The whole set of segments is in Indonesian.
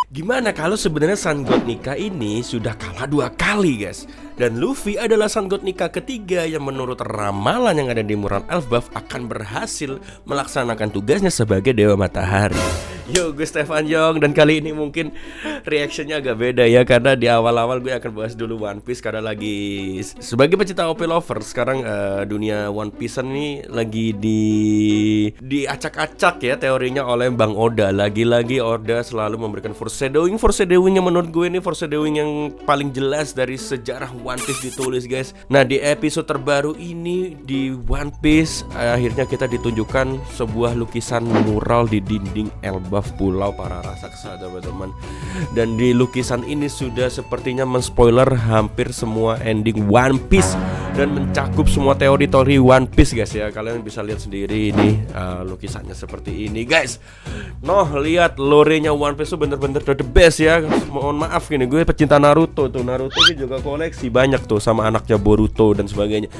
Gimana kalau sebenarnya Sun God Nika ini sudah kalah 2 kali, guys? Dan Luffy adalah Sun God Nika ketiga yang menurut ramalan yang ada di mural Elbaf akan berhasil melaksanakan tugasnya sebagai Dewa Matahari. Yo, gue Stefan Yong, dan kali ini mungkin reactionnya agak beda ya, karena di awal-awal gue akan bahas dulu One Piece karena lagi sebagai pecinta OP lover sekarang dunia One Piece ini lagi diacak-acak ya teorinya oleh Bang Oda. Lagi-lagi Oda selalu memberikan foreshadowing yang menurut gue ini foreshadowing yang paling jelas dari sejarah One Piece ditulis, guys. Nah, di episode terbaru ini di One Piece akhirnya kita ditunjukkan sebuah lukisan mural di dinding Elbaf Pulau Para Raksasa, teman-teman. Dan di lukisan ini sudah sepertinya menspoiler hampir semua ending One Piece dan mencakup semua teori-teori One Piece, guys ya. Kalian bisa lihat sendiri ini lukisannya seperti ini, guys. Noh, lihat lore-nya One Piece tuh bener-bener the best ya. Mohon maaf gini, gue pecinta Naruto tuh. Naruto ini juga koleksi banyak tuh sama anaknya Boruto dan sebagainya.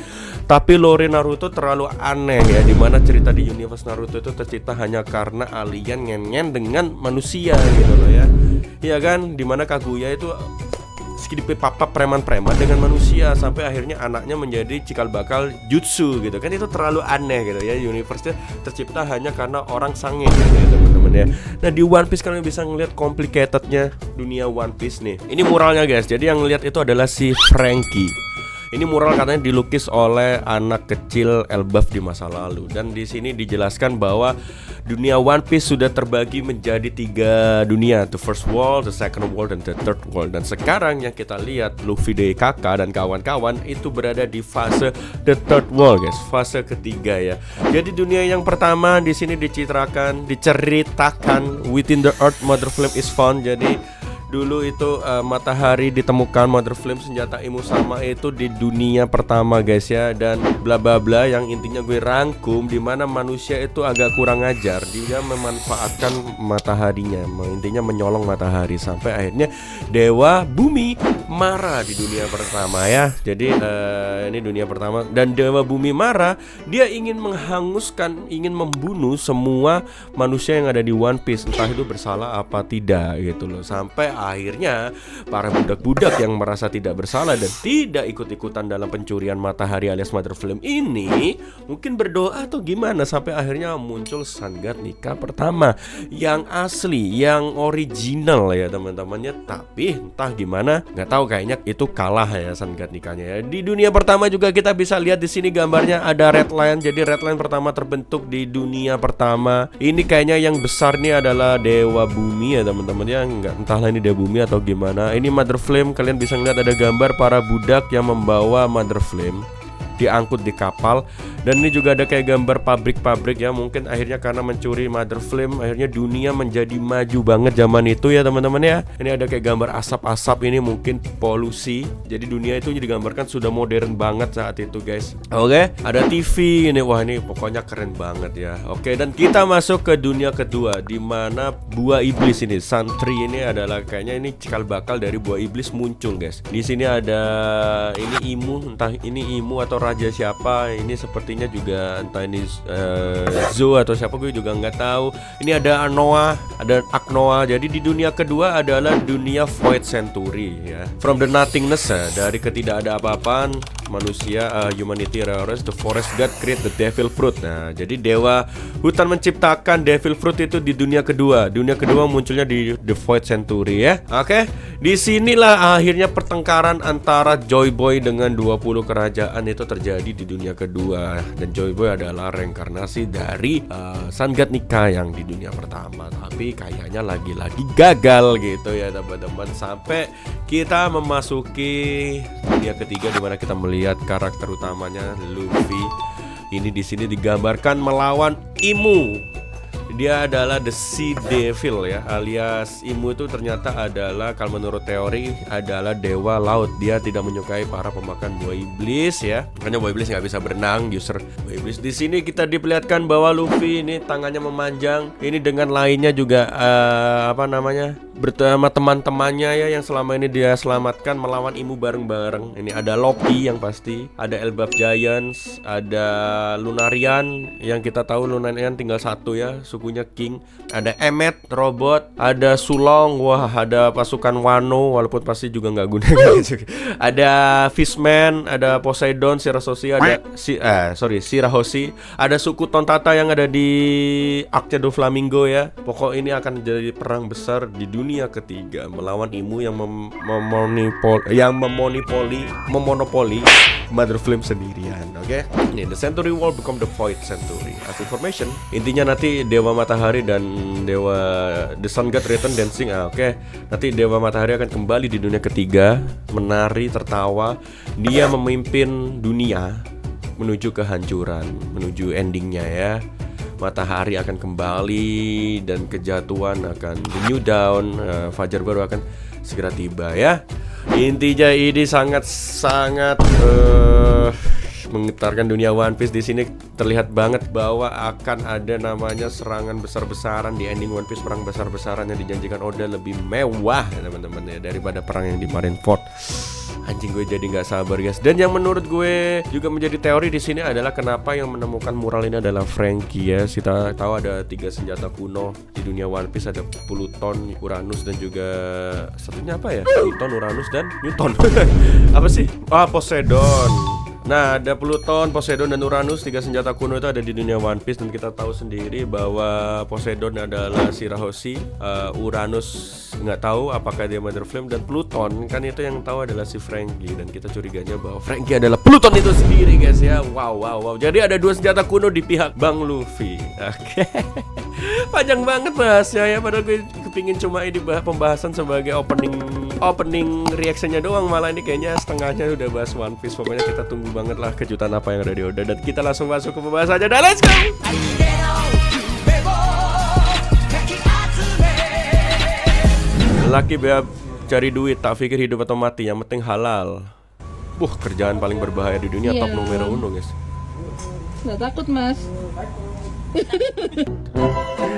Tapi lore Naruto terlalu aneh ya, dimana cerita di universe Naruto itu tercipta hanya karena alien ngen-ngen dengan manusia gitu loh ya. Iya kan, dimana Kaguya itu sedikit papa preman-preman dengan manusia sampai akhirnya anaknya menjadi cikal bakal jutsu gitu kan. Itu terlalu aneh gitu ya, universe-nya tercipta hanya karena orang sange gitu ya, teman-teman ya. Nah, di One Piece kalian bisa ngeliat complicatednya dunia One Piece nih. Ini muralnya, guys. Jadi yang ngeliat itu adalah si Franky. Ini mural katanya dilukis oleh anak kecil Elbaf di masa lalu. Dan di sini dijelaskan bahwa dunia One Piece sudah terbagi menjadi 3 dunia, the first world, the second world, dan the third world. Dan sekarang yang kita lihat Luffy DKK dan kawan-kawan itu berada di fase the third world, guys, fase ketiga ya. Jadi dunia yang pertama di sini diceritakan within the earth mother flame is found. Jadi dulu itu matahari ditemukan, mother flame senjata Imu sama itu di dunia pertama, guys ya. Dan bla bla bla yang intinya gue rangkum, dimana manusia itu agak kurang ajar. Dia memanfaatkan mataharinya, intinya menyolong matahari sampai akhirnya Dewa Bumi marah di dunia pertama ya. Jadi ini dunia pertama, dan Dewa Bumi marah. Dia ingin menghanguskan, ingin membunuh semua manusia yang ada di One Piece, entah itu bersalah apa tidak gitu loh. Sampai akhirnya para budak-budak yang merasa tidak bersalah dan tidak ikut-ikutan dalam pencurian matahari alias Mother Flame ini mungkin berdoa atau gimana, sampai akhirnya muncul Sun God Nika pertama yang asli, yang original ya teman-temannya. Tapi entah gimana, nggak tahu, kayaknya itu kalah ya Sun God Nikanya ya. Di dunia pertama juga kita bisa lihat di sini gambarnya ada red line. Jadi red line pertama terbentuk di dunia pertama. Ini kayaknya yang besar nih adalah Dewa Bumi ya teman-teman ya. Nggak, entahlah ini Dewa Bumi atau gimana. Ini Mother Flame, kalian bisa ngeliat ada gambar para budak yang membawa Mother Flame diangkut di kapal. Dan ini juga ada kayak gambar pabrik-pabrik ya. Mungkin akhirnya karena mencuri Mother Flame, akhirnya dunia menjadi maju banget zaman itu ya teman-teman ya. Ini ada kayak gambar asap-asap, ini mungkin polusi. Jadi dunia itu digambarkan sudah modern banget saat itu, guys. Oke, ada TV ini. Wah, ini pokoknya keren banget ya. Oke, dan kita masuk ke dunia kedua, di mana buah iblis ini, Santri ini adalah kayaknya ini cikal bakal dari buah iblis muncul, guys. Di sini ada ini Imu, entah ini Imu atau raja siapa. Ini sepertinya juga entah ini Zo atau siapa, gue juga nggak tahu. Ini ada Anoa, ada Aknoa. Jadi di dunia kedua adalah dunia Void Century ya. From the nothingness ya, dari ketidakada apa-apaan manusia, humanity rearrange the forest god create the devil fruit. Nah, jadi dewa hutan menciptakan devil fruit itu di dunia kedua. Dunia kedua munculnya di the Void Century ya. Oke, disinilah akhirnya pertengkaran antara Joy Boy dengan 20 kerajaan itu terjadi di dunia kedua. Dan Joy Boy adalah reinkarnasi dari Sun God Nika yang di dunia pertama. Tapi kayaknya lagi-lagi gagal gitu ya teman-teman. Sampai kita memasuki dunia ketiga, di mana kita melihat karakter utamanya Luffy. Ini di sini digambarkan melawan Imu. Dia adalah The Sea Devil ya, alias Imu itu ternyata adalah, kalau menurut teori, adalah dewa laut. Dia tidak menyukai para pemakan buah iblis ya. Makanya buah iblis nggak bisa berenang, user buah iblis. Di sini kita diperlihatkan bahwa Luffy ini tangannya memanjang. Ini dengan lainnya juga bersama teman-temannya ya yang selama ini dia selamatkan melawan Imu bareng-bareng. Ini ada Loki yang pasti, ada Elbaf Giants, ada Lunarian yang kita tahu Lunarian tinggal satu ya, sukunya King. Ada Emmet robot, ada Sulong, wah ada pasukan Wano walaupun pasti juga nggak guna juga. Ada Fishman, ada Poseidon, Shirahoshi, ada Shirahoshi, ada suku Tontata yang ada di Arc de Flamingo ya. Pokok ini akan jadi perang besar di dunia ketiga melawan Imu yang memonopoli Mother Flame sendirian. Oke. Ini the Century War become the Void Century. As information, intinya nanti Dewa Matahari dan Dewa The Sun God return dancing. Oke. Nanti Dewa Matahari akan kembali di dunia ketiga, menari, tertawa. Dia memimpin dunia menuju kehancuran, menuju endingnya ya. Matahari akan kembali dan kejatuhan akan the new dawn, fajar baru akan segera tiba ya. Intinya ini sangat menggetarkan dunia One Piece. Di sini terlihat banget bahwa akan ada namanya serangan besar-besaran di ending One Piece. Perang besar-besaran yang dijanjikan Oda lebih mewah teman-teman ya daripada perang yang di Marineford. Anjing, gue jadi nggak sabar guys. Dan yang menurut gue juga menjadi teori di sini adalah kenapa yang menemukan mural ini adalah Franky ya. Kita tahu ada 3 senjata kuno di dunia One Piece, ada Pluton, Uranus dan juga satunya apa ya? Pluton, Uranus dan Newton. Apa sih? Poseidon. Nah, ada Pluton, Poseidon dan Uranus, 3 senjata kuno itu ada di dunia One Piece. Dan kita tahu sendiri bahwa Poseidon adalah Shirahoshi, Uranus nggak tahu apakah dia Mother Flame, dan Pluton kan itu yang tahu adalah si Franky. Dan kita curiganya bahwa Franky adalah Pluton itu sendiri guys ya. Wow. Jadi ada 2 senjata kuno di pihak Bang Luffy. Oke. Panjang banget bahasnya ya, padahal gue kepingin cuma ini pembahasan sebagai opening reactionnya doang. Malah ini kayaknya setengahnya udah bahas One Piece. Pokoknya kita tunggu banget lah kejutan apa yang ada di Oda. Dan kita langsung masuk ke pembahasannya. Dan let's go! Laki beab cari duit, tak pikir hidup atau mati, yang penting halal. Kerjaan paling berbahaya di dunia, top numero 1 guys. Nggak takut mas?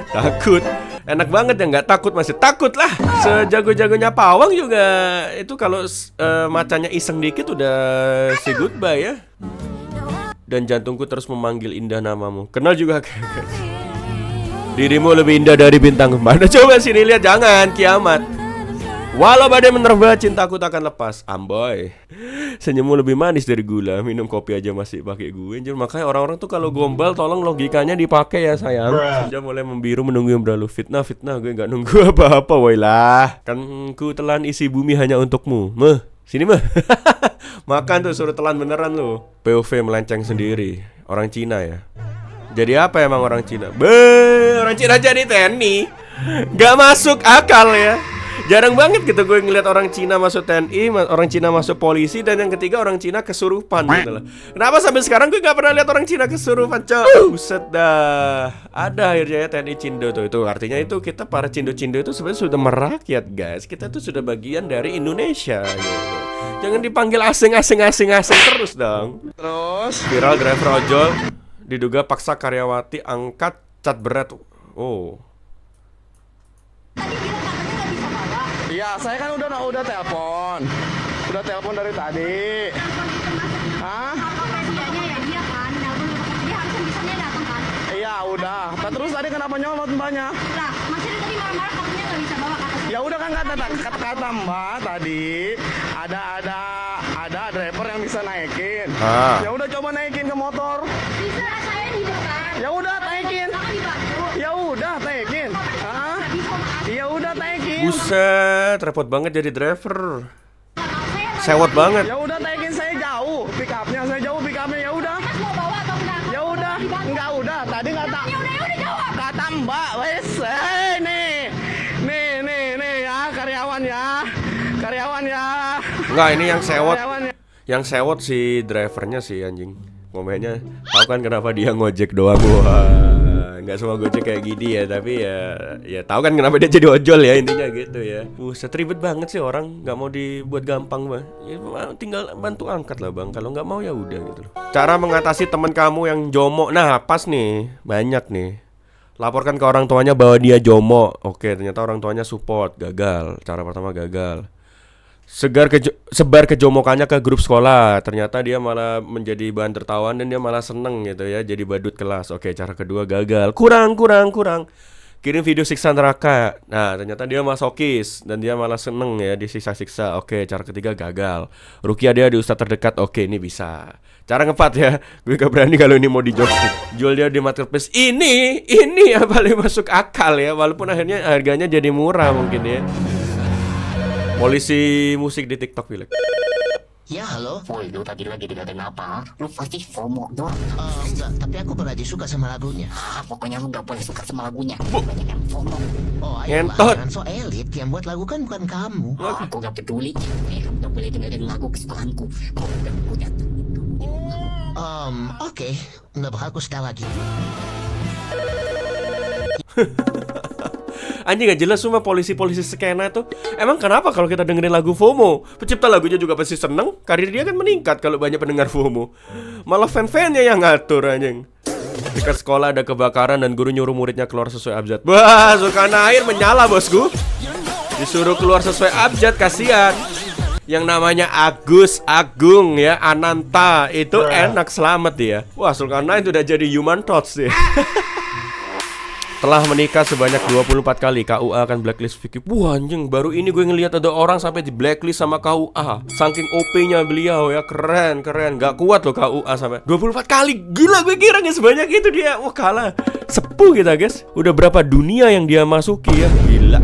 Takut, enak banget ya, nggak takut masih takut lah. Sejago-jagonya pawang juga itu kalau macanya iseng dikit udah say goodbye ya. Dan jantungku terus memanggil indah namamu. Kenal juga dirimu lebih indah dari bintang. Mana coba sini lihat, jangan kiamat. Walau badai menerpa, cintaku takkan lepas. Amboy, senyummu lebih manis dari gula. Minum kopi aja masih pakai gue. Makanya orang-orang tuh kalau gombal tolong logikanya dipakai ya sayang. Senja mulai membiru menunggu yang berlalu. Fitnah gue nggak nunggu apa-apa. Wailah, kan ku telan isi bumi hanya untukmu. Sini makan tuh, suruh telan beneran lu. POV melenceng sendiri. Orang Cina ya. Jadi apa emang orang Cina? Orang Cina jadi TNI. Gak masuk akal ya. Jarang banget gitu gue ngeliat orang Cina masuk TNI, orang Cina masuk polisi, dan yang ketiga orang Cina kesurupan gitu loh. Kenapa sampai sekarang gue gak pernah lihat orang Cina kesurupan, cok? Buset dah. Ada akhirnya ya TNI Cindo tuh. Itu artinya itu kita para Cindo-Cindo itu sebenarnya sudah merakyat guys. Kita tuh sudah bagian dari Indonesia gitu. Jangan dipanggil asing terus dong. Terus viral driver ojol diduga paksa karyawati angkat cat berat. Iya, saya kan udah telepon. Udah telepon dari tadi. Hah? Iya, udah. Terus tadi kenapa nyolot mbaknya? Lah, masih tadi marah-marah katanya nggak bisa bawa kata. Ya udah kan kata mbak tadi ada driver yang bisa naikin. Ya udah coba naikin ke motor. Bisa, saya di depan. Ya udah naikin. Jangan dibantu. Ya udah naikin. Hah? Ya udah naikin. Buset, repot banget jadi driver. Sewot banget. Ya udah naikin, saya jauh pick upnya ya udah. Mas mau bawa atau enggak? Ya udah, enggak udah. Tadi nggak tak. Ya udah jawab. Kata Mbak, wes, nih ya karyawan ya. Enggak, ini yang sewot. Karyawan ya. Yang sewot si drivernya sih anjing. Momennya tahu kan kenapa dia ngojek doang. Wah, nggak semua gojek kayak gini ya, tapi ya tahu kan kenapa dia jadi ojol ya, intinya gitu ya. Buset, ribet banget sih orang, nggak mau dibuat gampang bang. Ya, tinggal bantu angkat lah bang. Kalau nggak mau ya udah gitu loh. Cara mengatasi teman kamu yang jomok. Nah pas nih, banyak nih. Laporkan ke orang tuanya bahwa dia jomo. Oke, ternyata orang tuanya support. Gagal. Cara pertama gagal. Sebar kejomokannya ke grup sekolah. Ternyata dia malah menjadi bahan tertawaan dan dia malah seneng gitu ya, jadi badut kelas. Oke, cara kedua gagal. Kurang. Kirim video siksa neraka. Nah, ternyata dia masokis dan dia malah seneng ya disiksa-siksa. Oke, cara ketiga gagal. Rukia dia di ustadz terdekat. Oke, ini bisa. Cara ngepat ya. Gue gak berani kalau ini mau di joystick. Jual dia di marketplace. Ini yang paling masuk akal ya. Walaupun akhirnya harganya jadi murah mungkin ya. Polisi musik di TikTok, Wilek. Ya, halo? Woi, lu tadi lagi dikatain apa? Lu pasti FOMO doang. Enggak, tapi aku baru aja suka sama lagunya. Pokoknya lu gak boleh suka sama lagunya. Banyak yang FOMO. Oh, Ngentot. jangan so elit. Yang buat lagu kan bukan kamu. Aku gak peduli. Kamu gak boleh dengerin lagu kesukaanku. Kau udah punya itu. Oke. Nggak bakal aku setel lagi. Anjing gak jelas semua polisi-polisi skena tuh. Emang kenapa kalau kita dengerin lagu FOMO? Pencipta lagunya juga pasti seneng. Karir dia kan meningkat kalau banyak pendengar FOMO. Malah fan-fannya yang ngatur anjing. Dekat sekolah ada kebakaran dan guru nyuruh muridnya keluar sesuai abjad. Wah, Zulkarnain air menyala bosku. Disuruh keluar sesuai abjad, kasihan. Yang namanya Agus, Agung ya, Ananta. Itu enak, selamat dia. Wah, Zulkarnain udah jadi human torch sih. Telah menikah sebanyak 24 kali, KUA akan blacklist Vicky. Wah anjing, baru ini gue ngelihat ada orang sampai di blacklist sama KUA. Saking OP-nya beliau ya, keren. Gak kuat loh KUA sampai 24 kali. Gila, gue kira gak sebanyak itu dia. Wah kalah. Sepuh kita guys. Udah berapa dunia yang dia masuki ya. Gila.